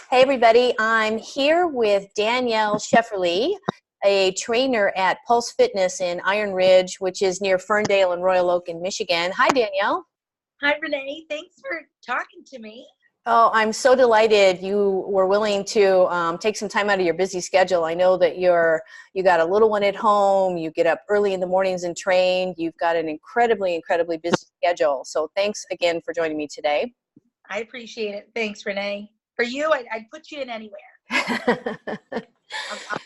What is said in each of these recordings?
Hey everybody, I'm here with Danielle Shefferly, a trainer at Pulse Fitness in Iron Ridge, which is near Ferndale and Royal Oak in Michigan. Hi Danielle. Hi, Renee. Thanks for talking to me. Oh, I'm so delighted you were willing to take some time out of your busy schedule. I know that you got a little one at home, you get up early in the mornings and train, you've got an incredibly busy schedule. So thanks again for joining me today. I appreciate it. Thanks, Renee. For you, I'd put you in anywhere. Um,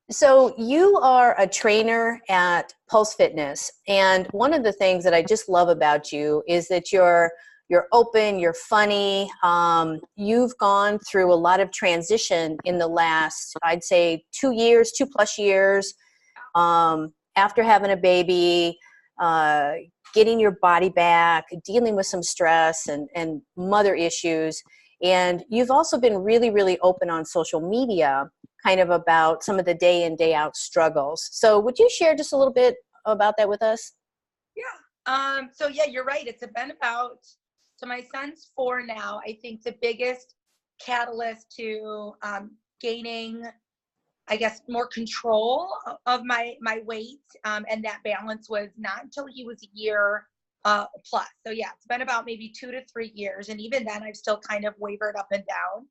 So you are a trainer at Pulse Fitness, and one of the things that I just love about you is that you're open, you're funny. You've gone through a lot of transition in the last, I'd say, 2 years, 2+ years, after having a baby, getting your body back, dealing with some stress and mother issues. And you've also been really open on social media, kind of about some of the day in, day out struggles. So would you share just a little bit about that with us? yeah. So yeah, you're right. So my son's 4 now. I think the biggest catalyst to gaining, I guess, more control of my weight and that balance was not until he was a year plus. So yeah, it's been about maybe 2 to 3 years. And even then I've still kind of wavered up and down.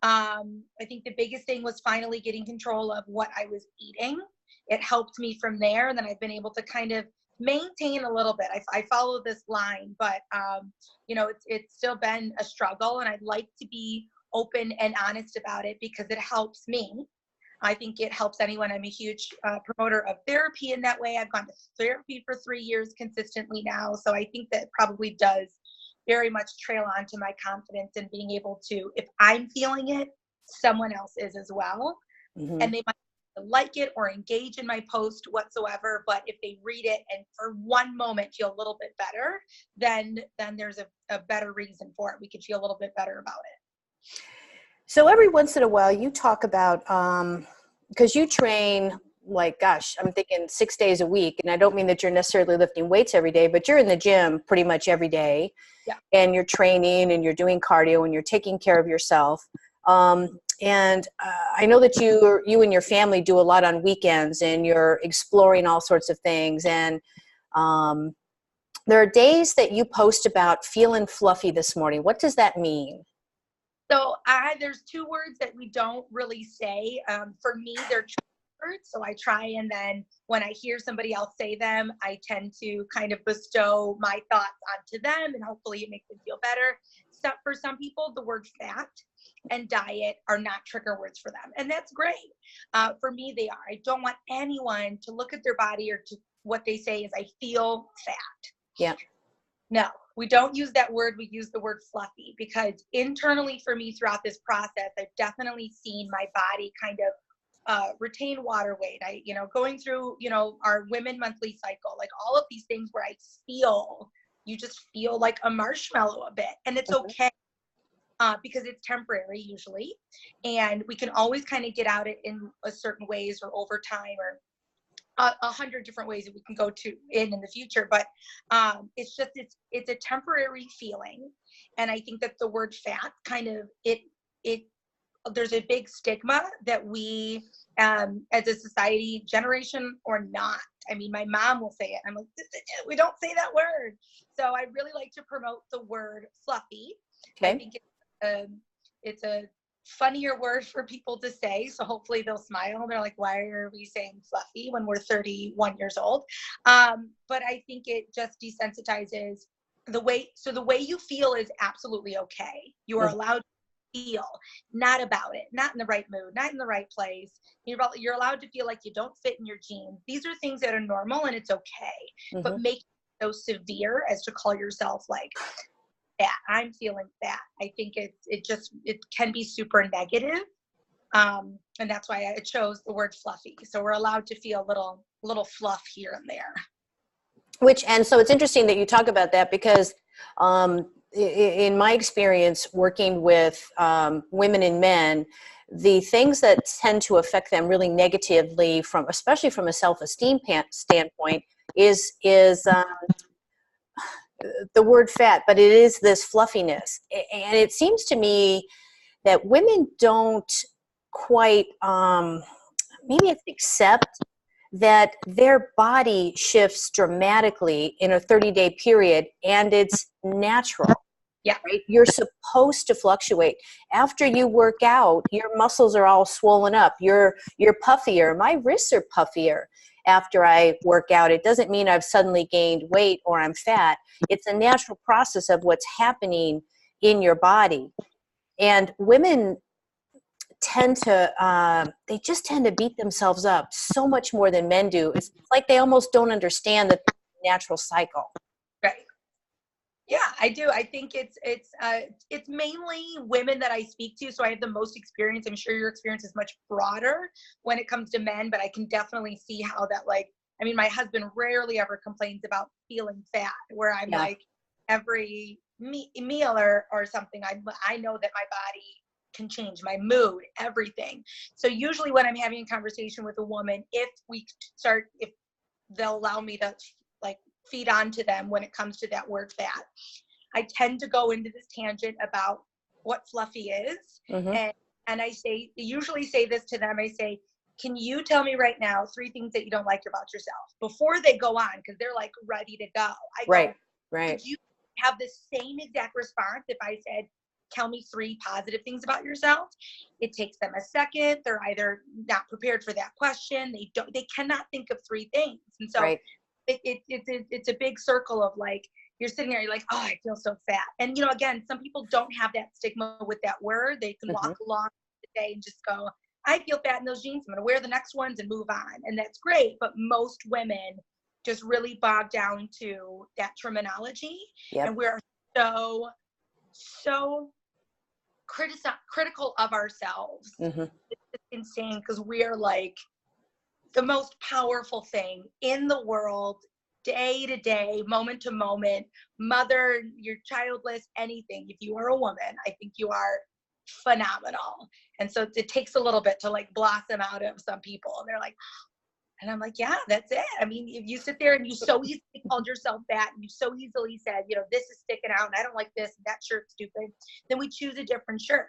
I think the biggest thing was finally getting control of what I was eating. It helped me from there. And then I've been able to kind of maintain a little bit. I follow this line, but it's still been a struggle, and I'd like to be open and honest about it because it helps me. I think it helps anyone. I'm a huge promoter of therapy in that way. I've gone to therapy for 3 years consistently now. So I think that probably does very much trail on to my confidence in being able to, if I'm feeling it, someone else is as well. Mm-hmm. And they might like it or engage in my post whatsoever, but if they read it and for one moment feel a little bit better, then there's a better reason for it. We could feel a little bit better about it. So every once in a while you talk about, because you train, like, gosh, I'm thinking 6 days a week, and I don't mean that you're necessarily lifting weights every day, but you're in the gym pretty much every day. Yeah. And you're training and you're doing cardio and you're taking care of yourself. And I know that you and your family do a lot on weekends, and you're exploring all sorts of things. And there are days that you post about feeling fluffy this morning. What does that mean? So there's 2 words that we don't really say. For me, they're words. So I try, and then when I hear somebody else say them, I tend to kind of bestow my thoughts onto them, and hopefully it makes them feel better. So for some people, the word fat and diet are not trigger words for them, and that's great. For me, they are. I don't want anyone to look at their body or to what they say is I feel fat. Yeah. No, we don't use that word. We use the word fluffy, because internally for me throughout this process, I've definitely seen my body kind of retain water weight. Going through, our women monthly cycle, like all of these things where you just feel like a marshmallow a bit, and it's okay. Because it's temporary usually, and we can always kind of get out it in a certain ways or over time, or 100 different ways that we can go to in the future. But it's a temporary feeling. And I think that the word fat kind of there's a big stigma that we as a society, generation or not, I mean, my mom will say it, I'm like, we don't say that word. So I really like to promote the word fluffy. Okay. I think it's a funnier word for people to say, so hopefully they'll smile. They're like, why are we saying fluffy when we're 31 years old? But I think it just desensitizes the way you feel is absolutely okay. You are allowed to feel, not about it, not in the right mood, not in the right place. You're allowed to feel like you don't fit in your jeans. These are things that are normal, and it's okay. But make it so severe as to call yourself like, yeah, I'm feeling that. I think it can be super negative. And that's why I chose the word fluffy. So we're allowed to feel a little fluff here and there. And so it's interesting that you talk about that, because in my experience working with women and men, the things that tend to affect them really negatively, especially from a self-esteem standpoint, is the word fat, but it is this fluffiness. And it seems to me that women don't quite, maybe it's accept that their body shifts dramatically in a 30-day period, and it's natural. Yeah. Right? You're supposed to fluctuate. After you work out, your muscles are all swollen up. You're puffier. My wrists are puffier after I work out. It doesn't mean I've suddenly gained weight or I'm fat. It's a natural process of what's happening in your body. And women tend to they just tend to beat themselves up so much more than men do. It's like they almost don't understand the natural cycle. Right. Yeah, I do. I think it's mainly women that I speak to, so I have the most experience. I'm sure your experience is much broader when it comes to men, but I can definitely see how that, like, I mean, my husband rarely ever complains about feeling fat, where I'm like, every meal or something, I know that my body can change my mood, everything. So usually when I'm having a conversation with a woman, if they'll allow me to like feed onto them when it comes to that word fat, I tend to go into this tangent about what fluffy is. Mm-hmm. And I usually say this to them. I say, can you tell me right now 3 things that you don't like about yourself, before they go on, because they're like ready to go. Right. Could you have the same exact response if I said, tell me 3 positive things about yourself? It takes them a second. They're either not prepared for that question. They cannot think of 3 things. And so it's a big circle of like, you're sitting there, you're like, oh, I feel so fat. And, you know, again, some people don't have that stigma with that word. They can walk along the day and just go, I feel fat in those jeans. I'm going to wear the next ones and move on. And that's great. But most women just really bog down to that terminology. Yep. And we're so critical of ourselves. Mm-hmm. It's insane, because we are like the most powerful thing in the world, day to day, moment to moment, mother, you're childless, anything. If you are a woman, I think you are phenomenal. And so it takes a little bit to like blossom out of some people. And they're like, and I'm like, yeah, that's it. I mean, if you sit there and you so easily called yourself fat, and you so easily said, you know, this is sticking out and I don't like this, and that shirt's stupid, then we choose a different shirt.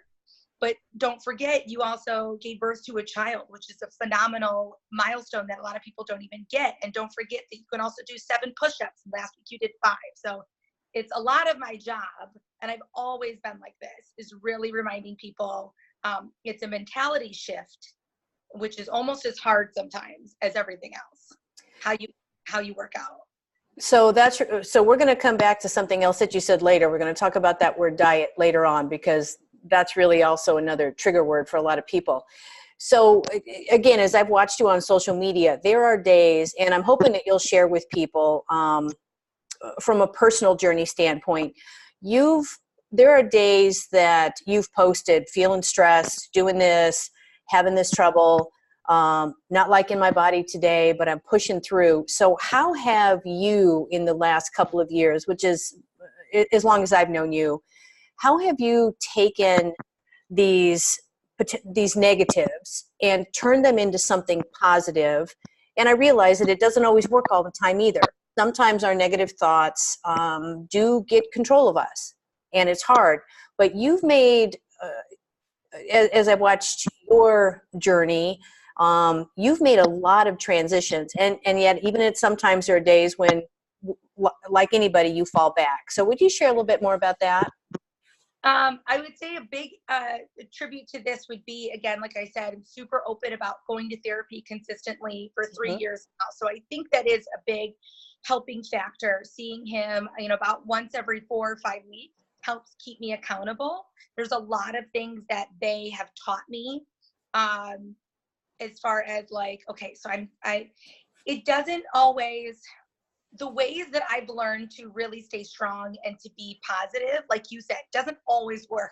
But don't forget, you also gave birth to a child, which is a phenomenal milestone that a lot of people don't even get. And don't forget that you can also do 7 push-ups. Last week you did 5. So it's a lot of my job, and I've always been like this, is really reminding people it's a mentality shift, which is almost as hard sometimes as everything else, how you work out. So we're going to come back to something else that you said later. We're going to talk about that word diet later on, because that's really also another trigger word for a lot of people. So again, as I've watched you on social media, there are days, and I'm hoping that you'll share with people from a personal journey standpoint, there are days that you've posted feeling stressed, doing this, having this trouble, not liking my body today, but I'm pushing through. So how have you, in the last couple of years, which is as long as I've known you, how have you taken these negatives and turned them into something positive? And I realize that it doesn't always work all the time either. Sometimes our negative thoughts do get control of us, and it's hard. But you've made, as I've watched your journey, you've made a lot of transitions. And yet, even sometimes there are days when, like anybody, you fall back. So would you share a little bit more about that? I would say a big tribute to this would be, again, like I said, I'm super open about going to therapy consistently for 3 years now. So I think that is a big helping factor. Seeing him, you know, about once every 4 or 5 weeks helps keep me accountable. There's a lot of things that they have taught me, as far as like, okay, so it doesn't always, the ways that I've learned to really stay strong and to be positive, like you said, doesn't always work.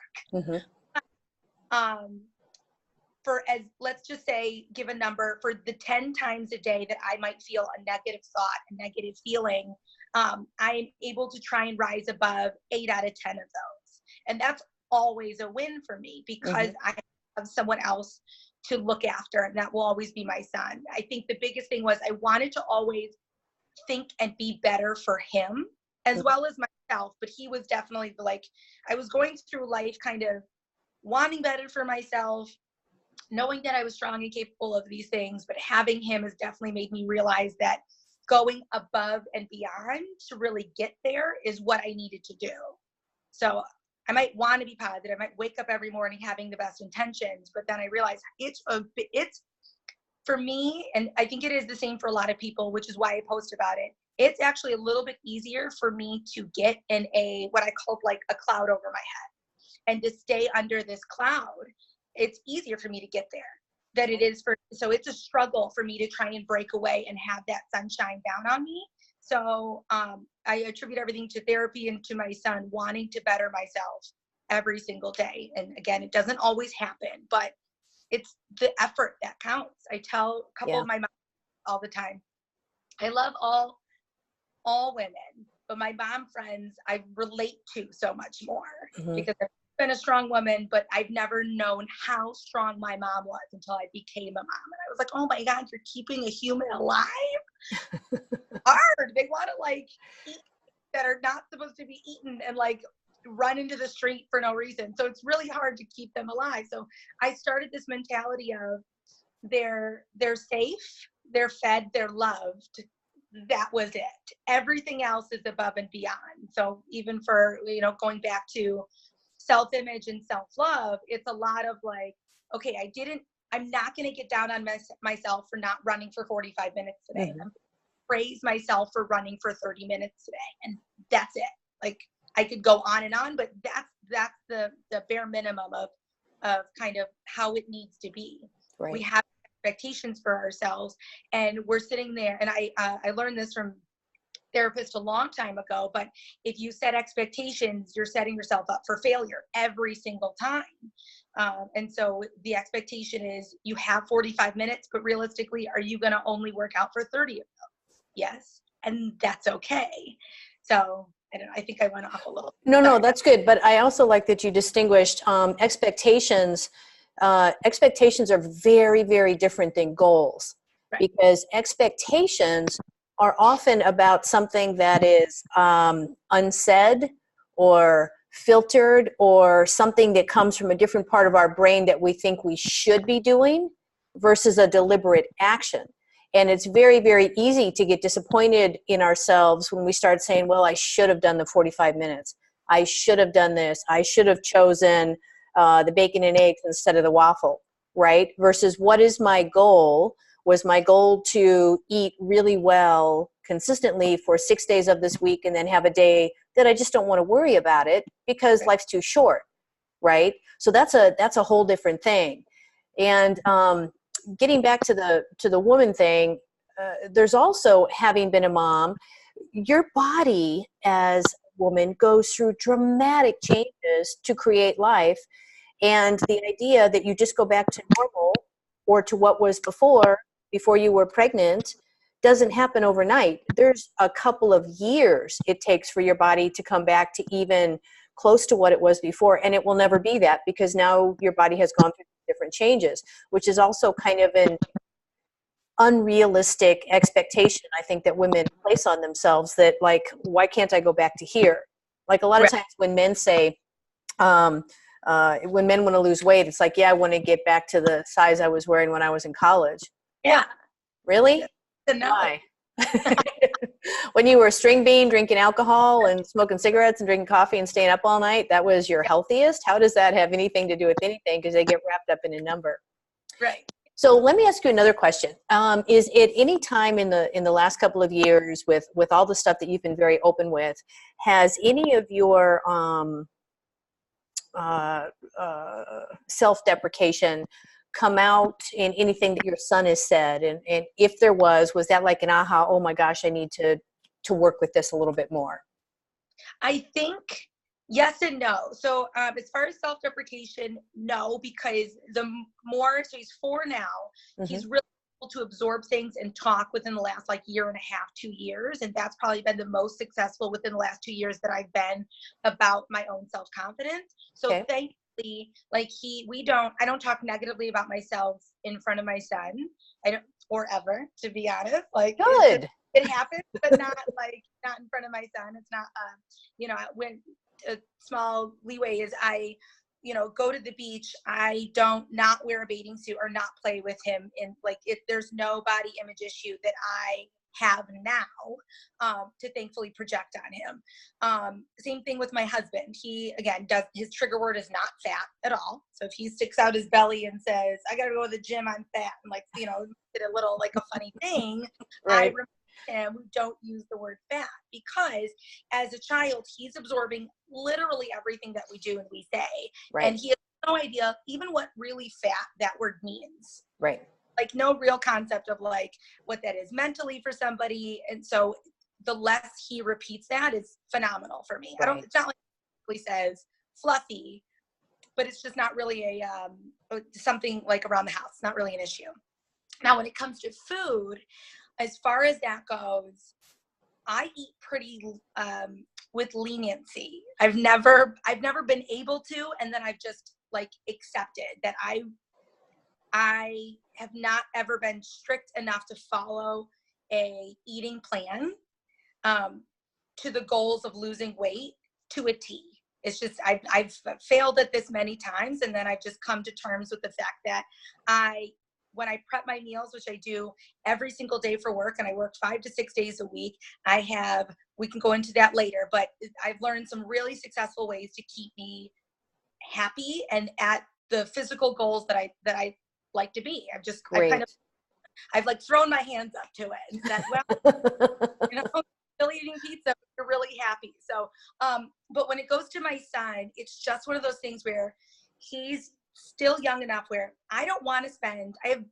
Let's just say, give a number, for the 10 times a day that I might feel a negative thought, a negative feeling, I'm able to try and rise above 8 out of 10 of those. And that's always a win for me, because I have someone else to look after, and that will always be my son. I think the biggest thing was I wanted to always think and be better for him as well as myself, but he was definitely like, I was going through life kind of wanting better for myself, knowing that I was strong and capable of these things, but having him has definitely made me realize that going above and beyond to really get there is what I needed to do. So I might want to be positive. I might wake up every morning having the best intentions, but then I realize it's for me, and I think it is the same for a lot of people, which is why I post about it. It's actually a little bit easier for me to get in what I called like a cloud over my head and to stay under this cloud. It's easier for me to get there than it is so it's a struggle for me to try and break away and have that sunshine down on me. So I attribute everything to therapy and to my son wanting to better myself every single day. And again, it doesn't always happen, but it's the effort that counts. I tell a couple of my moms all the time, I love all women, but my mom friends I relate to so much more because I've been a strong woman, but I've never known how strong my mom was until I became a mom. And I was like, oh my God, you're keeping a human alive? Hard. They want to like eat that are not supposed to be eaten and like run into the street for no reason. So it's really hard to keep them alive. So I started this mentality of they're safe, they're fed, they're loved. That was it. Everything else is above and beyond. So even for, going back to self-image and self-love, it's a lot of like, okay, I'm not going to get down on myself for not running for 45 minutes today. I'm praise myself for running for 30 minutes today. And that's it. Like I could go on and on, but that's the bare minimum of kind of how it needs to be. Right. We have expectations for ourselves and we're sitting there. And I learned this from therapist a long time ago, but if you set expectations, you're setting yourself up for failure every single time. And so the expectation is you have 45 minutes, but realistically, are you going to only work out for 30 of them? Yes. And that's okay. So I think I went off a little. No, that's good. But I also like that you distinguished expectations. Expectations are very, very different than goals, right? Because expectations are often about something that is unsaid or filtered or something that comes from a different part of our brain that we think we should be doing versus a deliberate action. And it's very, very easy to get disappointed in ourselves when we start saying, well, I should have done the 45 minutes. I should have done this. I should have chosen the bacon and eggs instead of the waffle, right? Versus what is my goal? Was my goal to eat really well consistently for 6 days of this week and then have a day that I just don't want to worry about it because life's too short, right? So that's a whole different thing. And getting back to the woman thing, there's also, having been a mom, your body as a woman goes through dramatic changes to create life. And the idea that you just go back to normal or to what was before you were pregnant doesn't happen overnight. There's a couple of years it takes for your body to come back to even close to what it was before. And it will never be that because now your body has gone through different changes, which is also kind of an unrealistic expectation, I think, that women place on themselves that, like, why can't I go back to here? Like a lot of times when men say, when men want to lose weight, it's like, yeah, I want to get back to the size I was wearing when I was in college. Yeah. Really? No. Why? When you were a string bean, drinking alcohol and smoking cigarettes and drinking coffee and staying up all night, that was your healthiest? How does that have anything to do with anything? Because they get wrapped up in a number. Right. So let me ask you another question. Is it any time in the last couple of years with all the stuff that you've been very open with, has any of your self-deprecation come out in anything that your son has said? And if there was that like an aha, oh my gosh, I need to work with this a little bit more? I think yes and no. So as far as self-deprecation, no, because so he's 4 now, he's really able to absorb things and talk within the last like year and a half, 2 years. And that's probably been the most successful within the last 2 years that I've been about my own self-confidence. So thankfully, like I don't talk negatively about myself in front of my son. I don't, or ever, to be honest. Like good. It happens, but not in front of my son. It's not, when a small leeway is go to the beach, I don't not wear a bathing suit or not play with him. And like, if there's no body image issue that I have now, to thankfully project on him. Same thing with my husband. He, again, his trigger word is not fat at all. So if he sticks out his belly and says, I got to go to the gym, I'm fat, and like, did a little, like a funny thing, Right. and we don't use the word fat, because as a child, he's absorbing literally everything that we do and we say. Right. And he has no idea even what really fat that word means. Right. Like, no real concept of like what that is mentally for somebody. And so the less he repeats that is phenomenal for me. Right. It's not like he says fluffy, but it's just not really something like around the house. It's not really an issue. Now, when it comes to food, as far as that goes, I eat pretty with leniency. I've never been able to, and then I've just like accepted that I have not ever been strict enough to follow a eating plan to the goals of losing weight to a T. It's just, I've failed at this many times, and then I've just come to terms with the fact that when I prep my meals, which I do every single day for work, and I work 5 to 6 days a week, we can go into that later, but I've learned some really successful ways to keep me happy and at the physical goals that I like to be. I've like thrown my hands up to it and said, well, still eating pizza, you're really happy. So, but when it goes to my son, it's just one of those things where he's still young enough where I have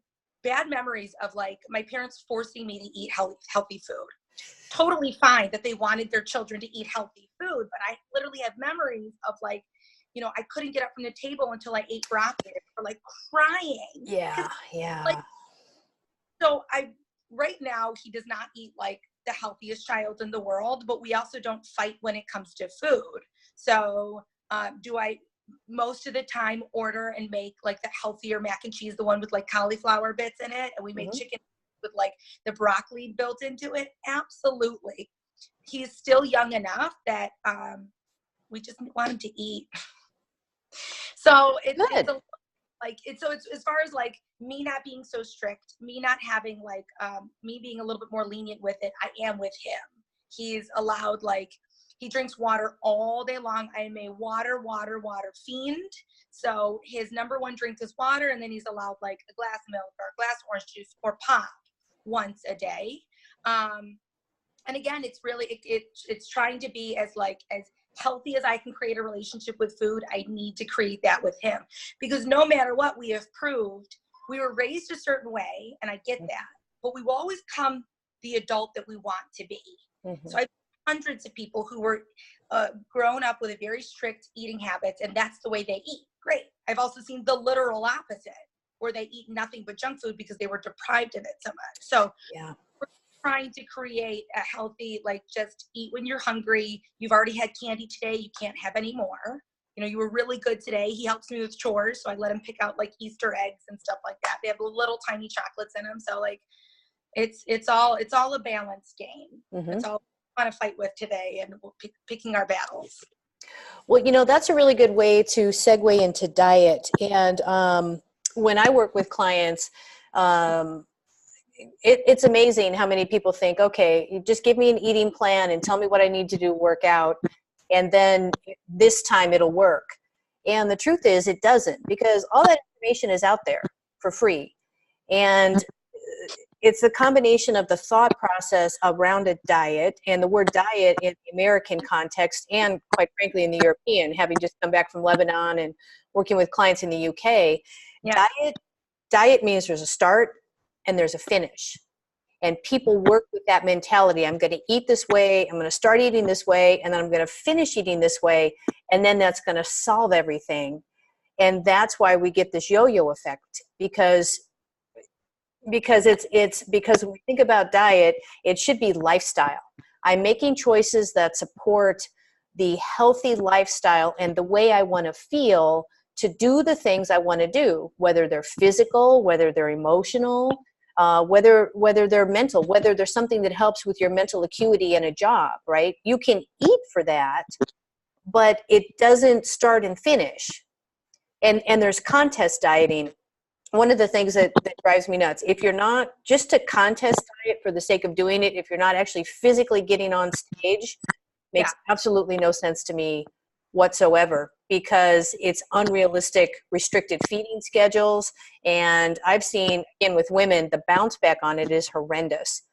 bad memories of like my parents forcing me to eat healthy food. Totally fine that they wanted their children to eat healthy food, but I literally have memories of like, I couldn't get up from the table until I ate broccoli, or like crying. Yeah. Yeah. Like, so right now he does not eat like the healthiest child in the world, but we also don't fight when it comes to food. So do I most of the time order and make like the healthier mac and cheese, the one with like cauliflower bits in it, and we make chicken with like the broccoli built into it? Absolutely. He's still young enough that we just want him to eat. So it's as far as like me not being so strict, me not having like me being a little bit more lenient with it, I am with him. He's allowed, like, he drinks water all day long. I am a water fiend. So his number one drink is water, and then he's allowed like a glass of milk or a glass of orange juice or pop once a day. And again, it's really it's trying to be as healthy as I can create a relationship with food. I need to create that with him, because no matter what, we have proved we were raised a certain way, and I get that, but we will always come the adult that we want to be. So I have hundreds of people who were grown up with a very strict eating habits, and that's the way they eat. Great. I've also seen the literal opposite, where they eat nothing but junk food because they were deprived of it so much. So yeah, we're trying to create a healthy, like, just eat when you're hungry. You've already had candy today. You can't have any more. You know, you were really good today. He helps me with chores, so I let him pick out like Easter eggs and stuff like that. They have little tiny chocolates in them. So like, it's all a balanced game. It's all we want to fight with today, and we're picking our battles. Well, you know, that's a really good way to segue into diet. And when I work with clients, it's amazing how many people think, okay, you just give me an eating plan and tell me what I need to do to work out, and then this time it'll work. And the truth is it doesn't, because all that information is out there for free. And it's a combination of the thought process around a diet, and the word diet in the American context, and quite frankly in the European, having just come back from Lebanon and working with clients in the UK. Yeah. Diet means there's a start and there's a finish. And people work with that mentality. I'm going to eat this way, I'm going to start eating this way, and then I'm going to finish eating this way, and then that's going to solve everything. And that's why we get this yo-yo effect, because when we think about diet, it should be lifestyle. I'm making choices that support the healthy lifestyle and the way I want to feel to do the things I want to do, whether they're physical, whether they're emotional, whether they're mental, whether there's something that helps with your mental acuity in a job, right? You can eat for that, but it doesn't start and finish. and there's contest dieting. One of the things that drives me nuts, if you're not just to contest diet for the sake of doing it, if you're not actually physically getting on stage, makes absolutely no sense to me whatsoever, because it's unrealistic restricted feeding schedules. And I've seen, again, with women, the bounce back on it is horrendous,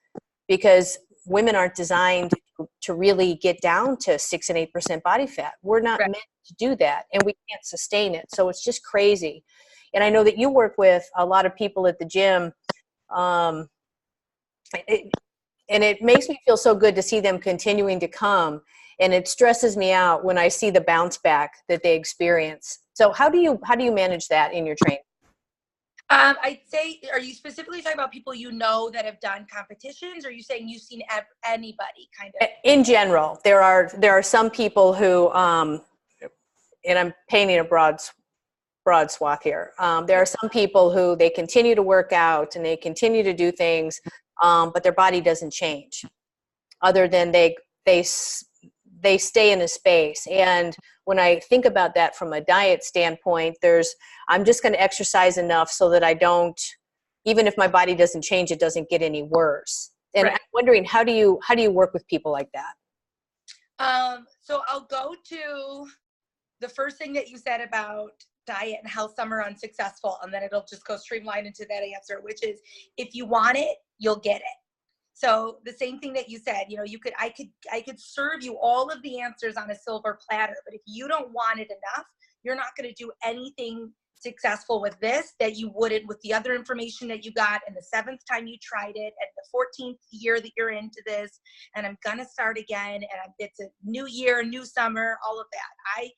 because women aren't designed to really get down to 6 and 8% body fat. We're not meant to do that, and we can't sustain it. So it's just crazy. And I know that you work with a lot of people at the gym, and it makes me feel so good to see them continuing to come. And it stresses me out when I see the bounce back that they experience. So how do you manage that in your training? I'd say, are you specifically talking about people you know that have done competitions, or are you saying you've seen anybody kind of? In general, there are some people who, and I'm painting a broad swath here. There are some people who they continue to work out and they continue to do things, but their body doesn't change, other than they stay in a space. And when I think about that from a diet standpoint, I'm just going to exercise enough so that I don't, even if my body doesn't change, it doesn't get any worse. And I'm wondering, how do you work with people like that? So I'll go to the first thing that you said about diet and how some are unsuccessful, and then it'll just go streamline into that answer, which is, if you want it, you'll get it. So the same thing that you said, I could serve you all of the answers on a silver platter, but if you don't want it enough, you're not going to do anything successful with this that you wouldn't with the other information that you got, and the 7th time you tried it, and the 14th year that you're into this, and I'm going to start again, and it's a new year, new summer, all of that.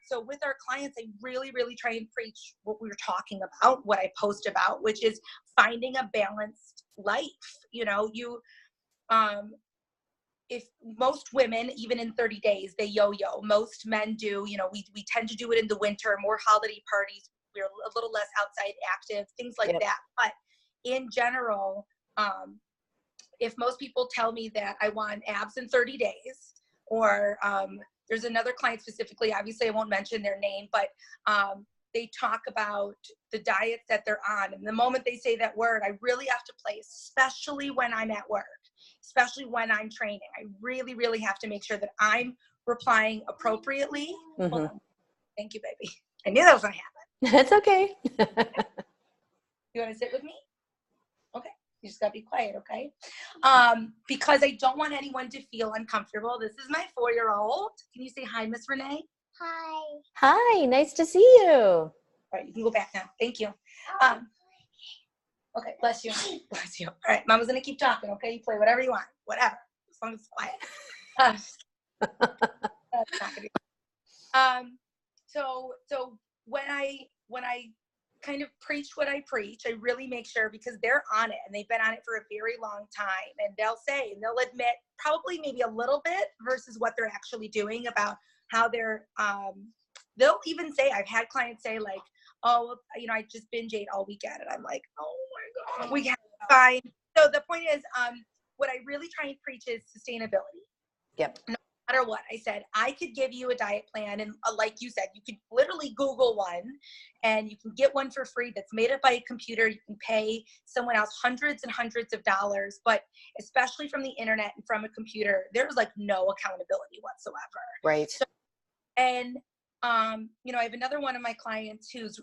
So with our clients, I really, really try and preach what we were talking about, what I post about, which is finding a balanced life. If most women, even in 30 days, they yo-yo. Most men do, we tend to do it in the winter, more holiday parties. We're a little less outside active, things like that. But in general, if most people tell me that I want abs in 30 days, or there's another client specifically, obviously I won't mention their name, but they talk about the diets that they're on. And the moment they say that word, I really have to play, especially when I'm at work, especially when I'm training. I really, really have to make sure that I'm replying appropriately. Mm-hmm. Thank you, baby. I knew that was going to happen. That's okay. You want to sit with me? Okay. You just got to be quiet, okay? Because I don't want anyone to feel uncomfortable. This is my 4-year-old. Can you say hi, Miss Renee? Hi. Hi, nice to see you. All right, you can go back now. Thank you. Okay, bless you. Bless you. All right, Mama's going to keep talking, okay? You play whatever you want, whatever, as long as it's quiet. That's not gonna be. So when I kind of preach what I preach, I really make sure, because they're on it and they've been on it for a very long time, and they'll admit probably maybe a little bit versus what they're actually doing, about how they're they'll even say, I've had clients say like, oh, I just binge ate all weekend, and I'm like, oh my God, we have fine. So the point is, what I really try and preach is sustainability. Yep. No matter what, I said, I could give you a diet plan, and like you said, you could literally Google one, and you can get one for free that's made up by a computer. You can pay someone else hundreds and hundreds of dollars, but especially from the internet and from a computer, there's like no accountability whatsoever. Right. So, and I have another one of my clients who's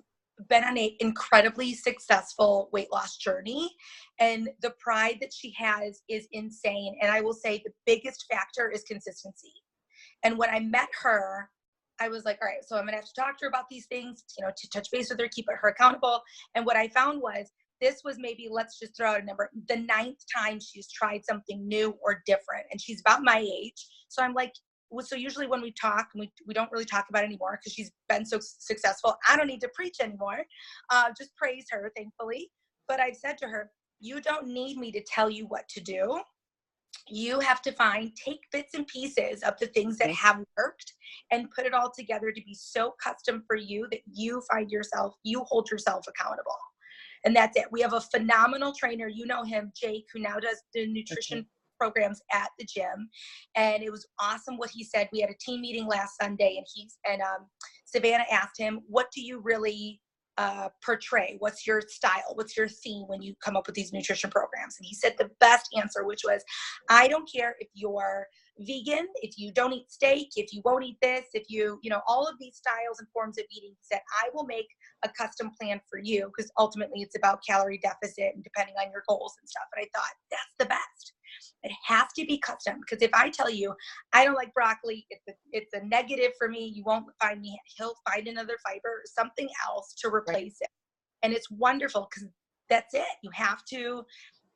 been on an incredibly successful weight loss journey, and the pride that she has is insane. And I will say the biggest factor is consistency. And when I met her, I was like, all right, so I'm gonna have to talk to her about these things, to touch base with her, keep her accountable. And what I found was, this was maybe, let's just throw out a number, the 9th time she's tried something new or different, and she's about my age. So I'm like, so usually when we talk, and we don't really talk about it anymore because she's been so successful, I don't need to preach anymore. Just praise her, thankfully. But I've said to her, you don't need me to tell you what to do. You have to take bits and pieces of the things that have worked and put it all together to be so custom for you that you hold yourself accountable. And that's it. We have a phenomenal trainer. You know him, Jake, who now does the nutrition programs at the gym, and it was awesome what he said. We had a team meeting last Sunday, and Savannah asked him, what do you really portray? What's your style? What's your theme when you come up with these nutrition programs? And he said the best answer, which was, I don't care if you're vegan, if you don't eat steak, if you won't eat this, if you know, all of these styles and forms of eating. He said, I will make a custom plan for you, because ultimately it's about calorie deficit and depending on your goals and stuff. And I thought, that's the best. It has to be custom, because if I tell you I don't like broccoli, it's a negative for me, you won't find me. He'll find another fiber, something else to replace it. And it's wonderful, because that's it. You have to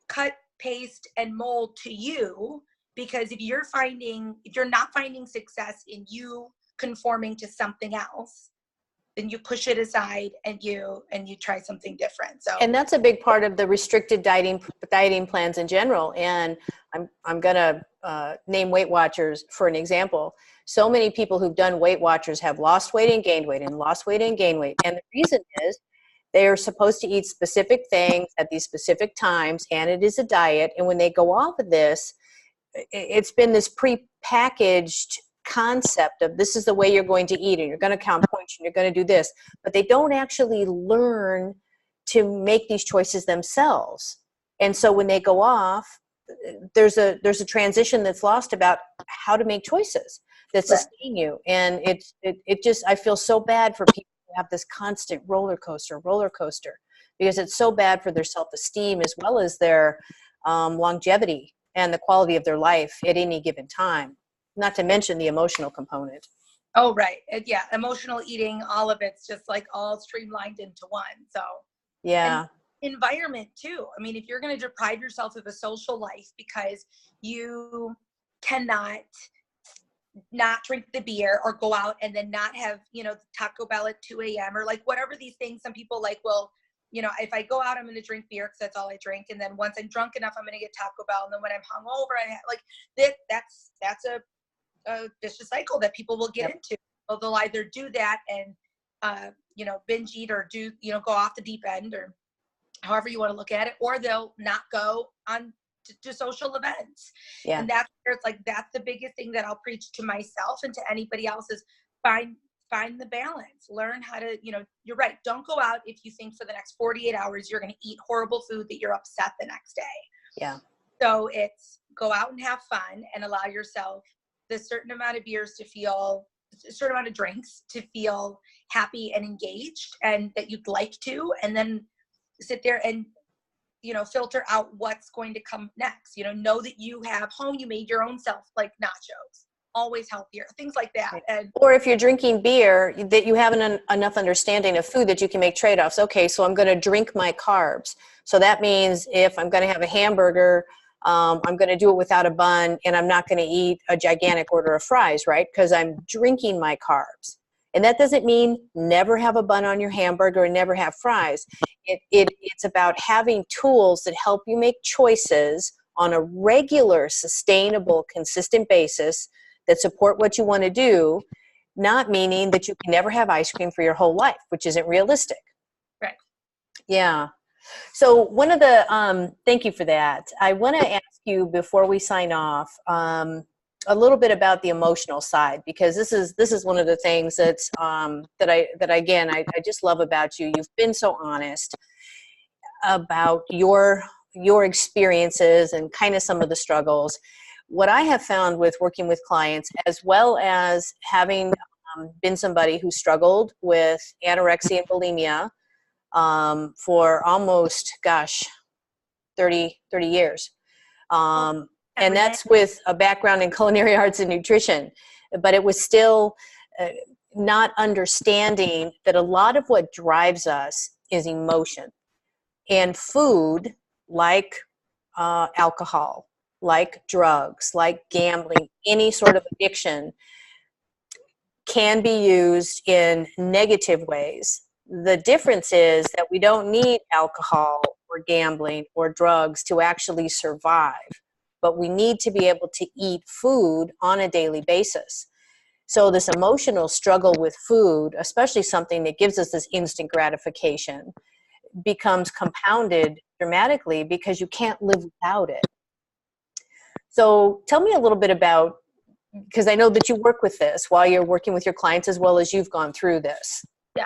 cut, paste, and mold to you, because if you're not finding success in you conforming to something else, then you push it aside and you try something different. So, and that's a big part of the restricted dieting plans in general. And I'm gonna name Weight Watchers for an example. So many people who've done Weight Watchers have lost weight and gained weight and lost weight and gained weight. And the reason is they are supposed to eat specific things at these specific times, and it is a diet. And when they go off of this, it's been this pre-packaged concept of this is the way you're going to eat, and you're going to count points, and you're going to do this, but they don't actually learn to make these choices themselves. And so when they go off, there's a transition that's lost about how to make choices that sustain you. And it just, I feel so bad for people who have this constant roller coaster, because it's so bad for their self-esteem as well as their longevity and the quality of their life at any given time. Not to mention the emotional component. Oh, right. Yeah. Emotional eating, all of it's just like all streamlined into one. So, yeah. And environment too. I mean, if you're going to deprive yourself of a social life because you cannot not drink the beer or go out and then not have, Taco Bell at 2 a.m. or like whatever these things some people like, well, if I go out, I'm going to drink beer because that's all I drink. And then once I'm drunk enough, I'm going to get Taco Bell. And then when I'm hungover, that's a vicious cycle that people will get into. Well, they'll either do that and, binge eat or go off the deep end or however you want to look at it, or they'll not go on to social events. Yeah. And that's where it's like, that's the biggest thing that I'll preach to myself and to anybody else is find the balance, learn how to, you're right. Don't go out if you think for the next 48 hours, you're going to eat horrible food that you're upset the next day. Yeah. So it's go out and have fun and allow yourself the certain amount of beers to feel, a certain amount of drinks to feel happy and engaged and that you'd like to, and then sit there and, filter out what's going to come next. Know that you have home, you made your own self like nachos, always healthier, things like that. And or if you're drinking beer, that you have enough understanding of food that you can make trade-offs. Okay, so I'm going to drink my carbs. So that means if I'm going to have a hamburger, I'm going to do it without a bun, and I'm not going to eat a gigantic order of fries, right? Because I'm drinking my carbs. And that doesn't mean never have a bun on your hamburger and never have fries. It's about having tools that help you make choices on a regular, sustainable, consistent basis that support what you want to do, not meaning that you can never have ice cream for your whole life, which isn't realistic. Right. Yeah. So one of the, thank you for that. I want to ask you before we sign off, a little bit about the emotional side, because this is one of the things that's, that I just love about you. You've been so honest about your experiences and kind of some of the struggles. What I have found with working with clients, as well as having been somebody who struggled with anorexia and bulimia, for almost, 30 years. And that's with a background in culinary arts and nutrition. But it was still not understanding that a lot of what drives us is emotion. And food, like alcohol, like drugs, like gambling, any sort of addiction, can be used in negative ways. The difference is that we don't need alcohol or gambling or drugs to actually survive, but we need to be able to eat food on a daily basis. So this emotional struggle with food, especially something that gives us this instant gratification, becomes compounded dramatically because you can't live without it. So tell me a little bit about, because I know that you work with this while you're working with your clients as well as you've gone through this. Yeah.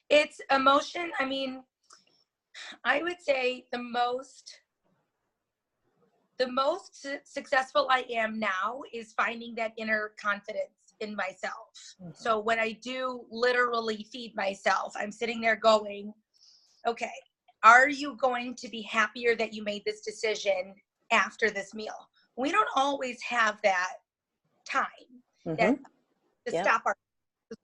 It's emotion. I mean, I would say the most successful I am now is finding that inner confidence in myself. Mhm. So when I do literally feed myself, I'm sitting there going, okay, are you going to be happier that you made this decision after this meal? We don't always have that time Mm-hmm. that to Yep. stop our,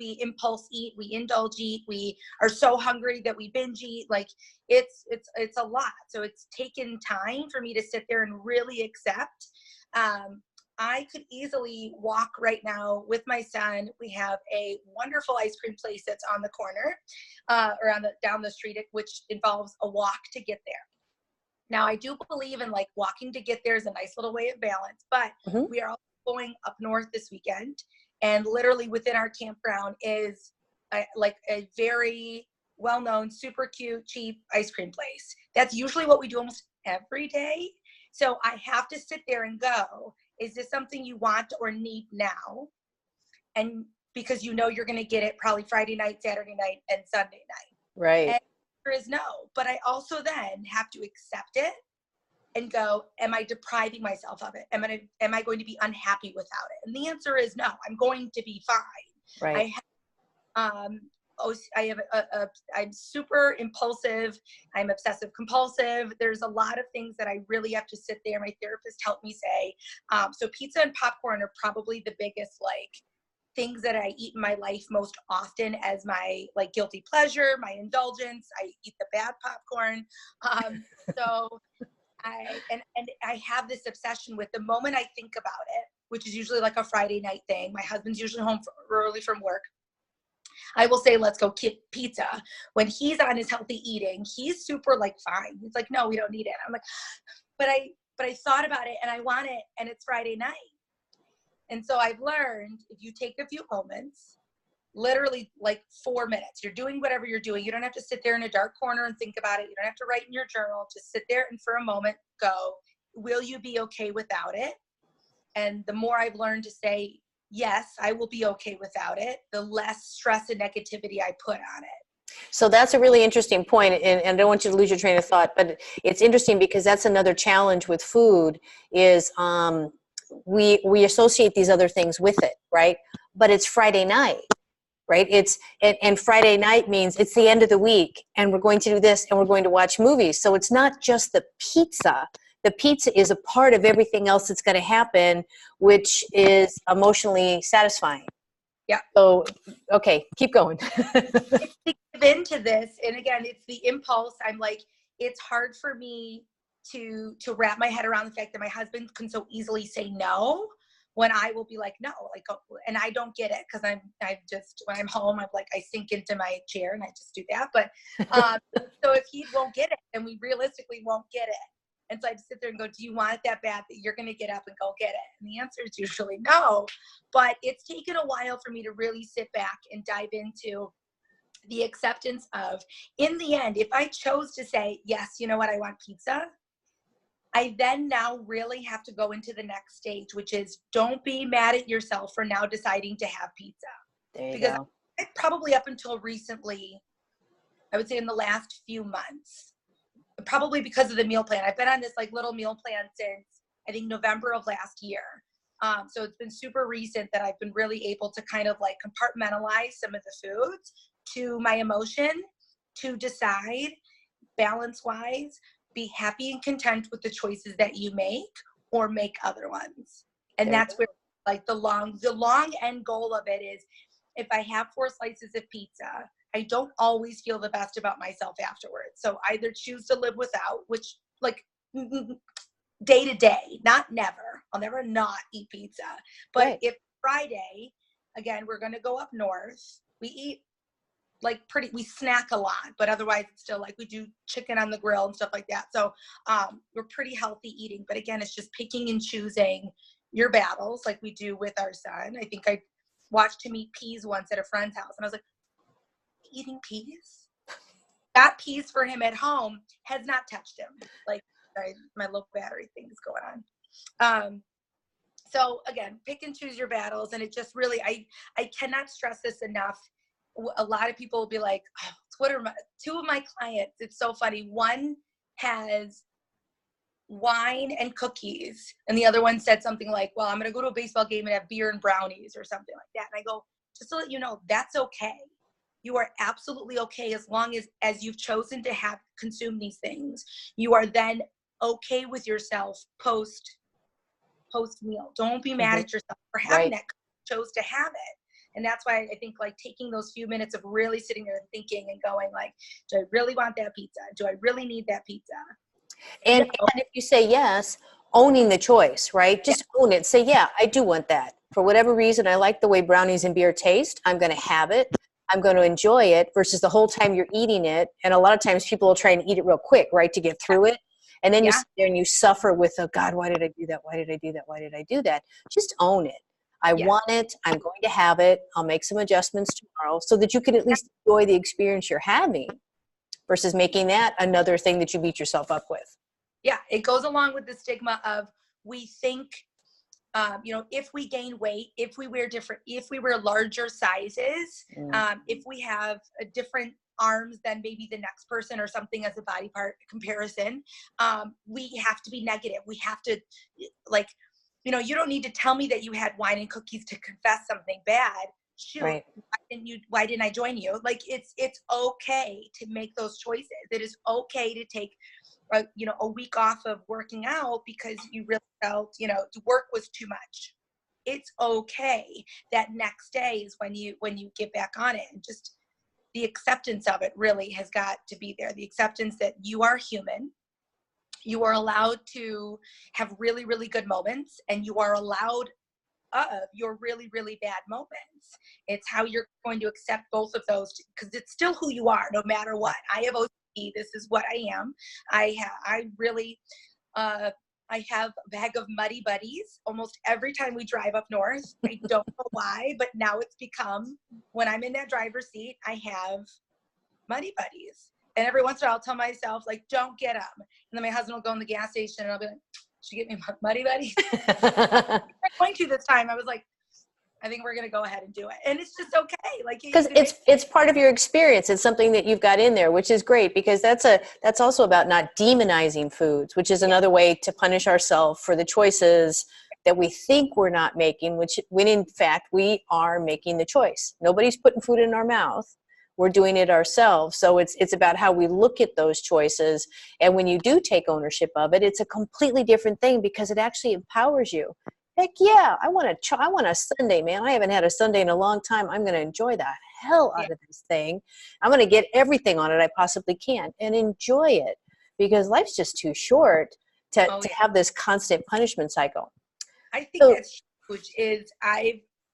we impulse eat, we indulge eat, we are so hungry that we binge eat. Like it's a lot. So it's taken time for me to sit there and really accept. I could easily walk right now with my son. We have a wonderful ice cream place that's on the corner, or down the street, which involves a walk to get there. Now, I do believe in like walking to get there is a nice little way of balance, but Mm-hmm. we are also going up north this weekend, and literally within our campground is like a very well-known, super cute, cheap ice cream place. That's usually what we do almost every day. So I have to sit there and go, is this something you want or need now? And because you know you're going to get it probably Friday night, Saturday night, and Sunday night. Right. And the answer is no. But I also then have to accept it and go, am I depriving myself of it? Am I going to be unhappy without it? And the answer is no. I'm going to be fine. Right. I'm super impulsive. I'm obsessive compulsive. There's a lot of things that I really have to sit there. My therapist helped me say. So pizza and popcorn are probably the biggest like things that I eat in my life most often as my like guilty pleasure, my indulgence. I eat the bad popcorn. So and I have this obsession with the moment I think about it, which is usually like a Friday night thing. My husband's usually home early from work. I will say, let's go get pizza. When he's on his healthy eating, he's super like fine. He's like, no, we don't need it. I'm like, but I thought about it and I want it, and it's Friday night. And so I've learned if you take a few moments, literally like 4 minutes, you're doing whatever you're doing. You don't have to sit there in a dark corner and think about it. You don't have to write in your journal. Just sit there and for a moment go, will you be okay without it? And the more I've learned to say, yes, I will be okay without it, the less stress and negativity I put on it. So that's a really interesting point, and I don't want you to lose your train of thought, but it's interesting because that's another challenge with food is we associate these other things with it, right? But it's Friday night, right? And Friday night means it's the end of the week, and we're going to do this, and we're going to watch movies. So it's not just the pizza. The pizza is a part of everything else that's going to happen, which is emotionally satisfying. Yeah. So, okay, keep going. To give into this, and again, it's the impulse. I'm like, it's hard for me to wrap my head around the fact that my husband can so easily say no when I will be like, no, like, and I don't get it because I just, when I'm home, I'm like, I sink into my chair and I just do that. But so if he won't get it, then we realistically won't get it. And so I just sit there and go, do you want it that bad that you're going to get up and go get it? And the answer is usually no. But it's taken a while for me to really sit back and dive into the acceptance of, in the end, if I chose to say, yes, you know what, I want pizza, I then now really have to go into the next stage, which is don't be mad at yourself for now deciding to have pizza. There you Because go. I probably up until recently, I would say in the last few months, probably because of the meal plan. I've been on this like little meal plan since I think November of last year. So it's been super recent that I've been really able to kind of like compartmentalize some of the foods to my emotion, to decide balance wise, be happy and content with the choices that you make or make other ones. And There you that's where like the long end goal of it is, if I have 4 slices of pizza, I don't always feel the best about myself afterwards. So either choose to live without, which like day to day, not never. I'll never not eat pizza. But Right. if Friday, again, we're going to go up north, we eat like we snack a lot, but otherwise it's still like we do chicken on the grill and stuff like that. So we're pretty healthy eating. But again, it's just picking and choosing your battles like we do with our son. I think I watched him eat peas once at a friend's house, and I was like, eating peas? Got peas for him at home, has not touched him. Like my low battery thing is going on. So again, pick and choose your battles. And it just really, I cannot stress this enough. A lot of people will be like, oh, what are two of my clients? It's so funny. One has wine and cookies, and the other one said something like, well, I'm going to go to a baseball game and have beer and brownies or something like that. And I go, just to let you know, that's okay. You are absolutely okay as long as you've chosen to have consumed these things. You are then okay with yourself post meal. Don't be mad at yourself for having that. You chose to have it. And that's why I think like taking those few minutes of really sitting there and thinking and going like, do I really want that pizza? Do I really need that pizza? And if you say yes, owning the choice, right? Just own it. Say, yeah, I do want that. For whatever reason, I like the way brownies and beer taste. I'm going to have it. I'm going to enjoy it versus the whole time you're eating it. And a lot of times people will try and eat it real quick, right, to get through it. And then you sit there and you suffer with, oh, God, why did I do that? Why did I do that? Why did I do that? Just own it. I want it. I'm going to have it. I'll make some adjustments tomorrow so that you can at least enjoy the experience you're having versus making that another thing that you beat yourself up with. Yeah, it goes along with the stigma of we think, if we gain weight, if we wear larger sizes, if we have a different arms than maybe the next person or something as a body part comparison, we have to be negative. We have to you don't need to tell me that you had wine and cookies to confess something bad. Shoot, right. Why didn't I join you? Like it's okay to make those choices. It is okay to take a week off of working out because you really felt, the work was too much. It's okay. That next day is when you get back on it, and just the acceptance of it really has got to be there. The acceptance that you are human. You are allowed to have really, really good moments, and you are allowed your really, really bad moments. It's how you're going to accept both of those because it's still who you are no matter what. I have OCD. This is what I am. I have a bag of Muddy Buddies almost every time we drive up north. I don't know why, but now it's become, when I'm in that driver's seat, I have Muddy Buddies. And every once in a while I'll tell myself, like, don't get them. And then my husband will go in the gas station and I'll be like, should you get me Muddy Buddies? I'm going to this time. I was like, I think we're going to go ahead and do it. And it's just okay. Like, because it's part of your experience. It's something that you've got in there, which is great because that's also about not demonizing foods, which is another way to punish ourselves for the choices that we think we're not making, when in fact we are making the choice. Nobody's putting food in our mouth. We're doing it ourselves. So it's about how we look at those choices. And when you do take ownership of it, it's a completely different thing because it actually empowers you. Heck yeah, I want a sundae, man. I haven't had a sundae in a long time. I'm going to enjoy the hell out of this thing. I'm going to get everything on it I possibly can and enjoy it because life's just too short to have this constant punishment cycle. I think that's huge.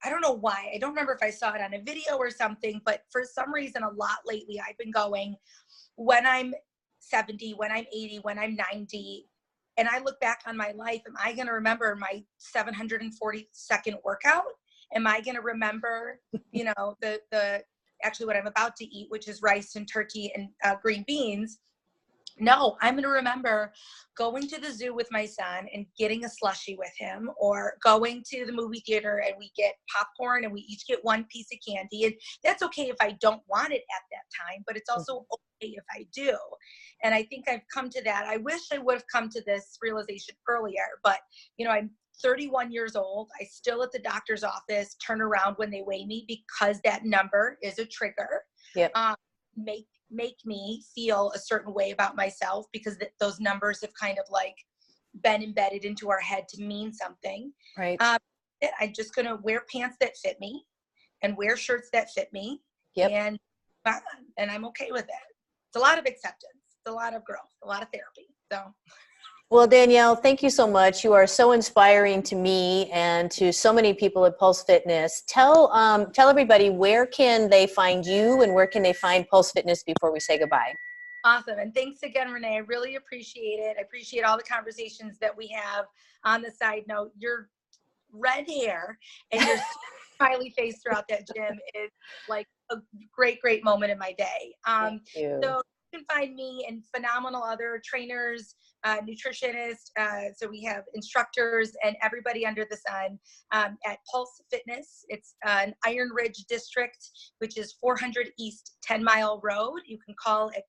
I don't know why. I don't remember if I saw it on a video or something, but for some reason, a lot lately, I've been going, when I'm 70, when I'm 80, when I'm 90, and I look back on my life, am I going to remember my 740-second workout? Am I going to remember, actually what I'm about to eat, which is rice and turkey and green beans? No, I'm going to remember going to the zoo with my son and getting a slushie with him, or going to the movie theater and we get popcorn and we each get one piece of candy. And that's okay if I don't want it at that time, but it's also okay if I do. And I think I've come to that. I wish I would have come to this realization earlier, but I'm 31 years old. I still at the doctor's office turn around when they weigh me because that number is a trigger. Yep. Make me feel a certain way about myself because those numbers have kind of like been embedded into our head to mean something. Right. I'm just going to wear pants that fit me and wear shirts that fit me. Yep. And I'm okay with it. It's a lot of acceptance. It's a lot of growth, a lot of therapy. So. Well, Danielle, thank you so much. You are so inspiring to me and to so many people at Pulse Fitness. Tell everybody, where can they find you and where can they find Pulse Fitness before we say goodbye? Awesome. And thanks again, Renee. I really appreciate it. I appreciate all the conversations that we have. On the side note, your red hair and your smiley face throughout that gym is like a great, great moment in my day. Thank you. So you can find me and phenomenal other trainers, nutritionists. So we have instructors and everybody under the sun at Pulse Fitness. It's an Iron Ridge district, which is 400 East 10 Mile Road. You can call at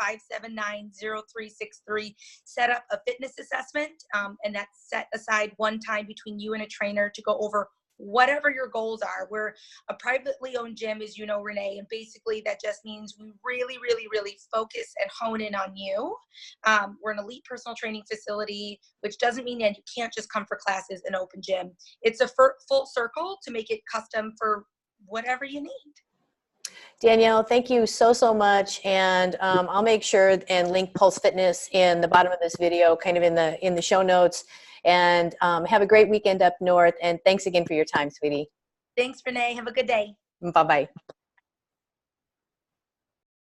248-579-0363. Set up a fitness assessment, and that's set aside one time between you and a trainer to go over whatever your goals are. We're a privately owned gym, as you know, Renee, and basically that just means we really, really, really focus and hone in on you. We're an elite personal training facility, which doesn't mean that you can't just come for classes in open gym. It's a full circle to make it custom for whatever you need. Danielle, thank you so, so much. And I'll make sure and link Pulse Fitness in the bottom of this video, kind of in the show notes. And have a great weekend up north. And thanks again for your time, sweetie. Thanks, Renee. Have a good day. Bye-bye.